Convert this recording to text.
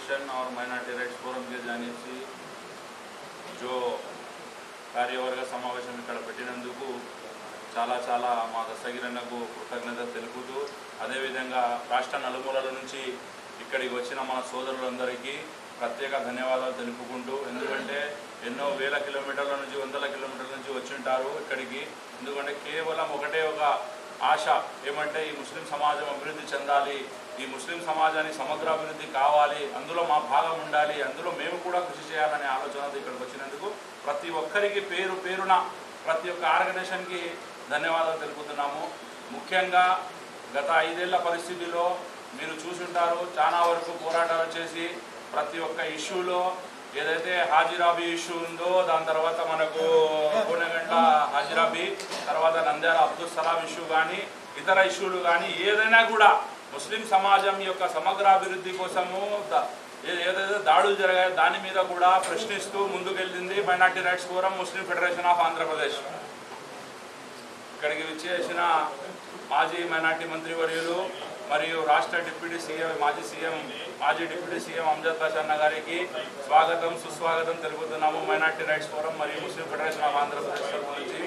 Federation और minority rights forum के जानिब से जो కార్యవర్గ సమావేశం ఇక్కడ పెట్టినందుకు చాలా చాలా మా దస్తగిరన్నకు కృతజ్ఞత తెలుపుతూ అదేవిధంగా రాష్ట్ర నలుమూలల నుంచి ఇక్కడికి వచ్చిన మన సోదరులందరికీ ప్రత్యేక ధన్యవాదాలు తెలుపుకుంటూ, ఎందుకంటే ఎన్నో వేల కిలోమీటర్ల నుంచి వందల కిలోమీటర్ల నుంచి వచ్చి ఉంటారు ఇక్కడికి. ఎందుకంటే కేవలం ఒకటే ఒక ఆశ ఏమంటే ఈ ముస్లిం సమాజం అభివృద్ధి చెందాలి, ఈ ముస్లిం సమాజానికి సమగ్ర అభివృద్ధి కావాలి, అందులో మా భాగం ఉండాలి, అందులో మేము కూడా కృషి చేయాలనే ఆలోచనతో ఇక్కడికి వచ్చినందుకు ప్రతి ఒక్కరికి పేరు పేరున ప్రతి ఒక్క ఆర్గనైజేషన్కి ధన్యవాదాలు తెలుపుతున్నాము. ముఖ్యంగా గత 5 ఏళ్ల పరిస్థితిలో మీరు చూసుంటారు, చాలా వరకు పోరాటాలు చేసి ప్రతి ఒక్క ఇష్యూలో ఏదైతే హాజీరాబీ ఇష్యూ ఉందో, దాని తర్వాత మనకు కోనగంట హాజీరాబీ, తర్వాత నంద్యాల అబ్దుల్ సలాం ఇష్యూ కానీ ఇతర ఇష్యూలు కానీ ఏదైనా కూడా ముస్లిం సమాజం యొక్క సమగ్రాభివృద్ధి కోసము ఏదైతే దాడులు జరిగాయో దాని మీద కూడా ప్రశ్నిస్తూ ముందుకెళ్ళింది minority rights forum, Muslim federation of Andhra Pradesh. ఇక్కడికి విచ్చేసిన మాజీ మైనార్టీ మంత్రివర్యులు మరియు రాష్ట్ర డిప్యూటీ సీఎం మాజీ డిప్యూటీ సీఎం అమ్జద్ బాషా అన్న గారికి స్వాగతం సుస్వాగతం తెలుపుతున్నాము మైనార్టీ రైట్స్ ఫోరం మరియు ముస్లిం ఫెడరేషన్ ఆఫ్ ఆంధ్రప్రదేశ్ తరఫు నుంచి.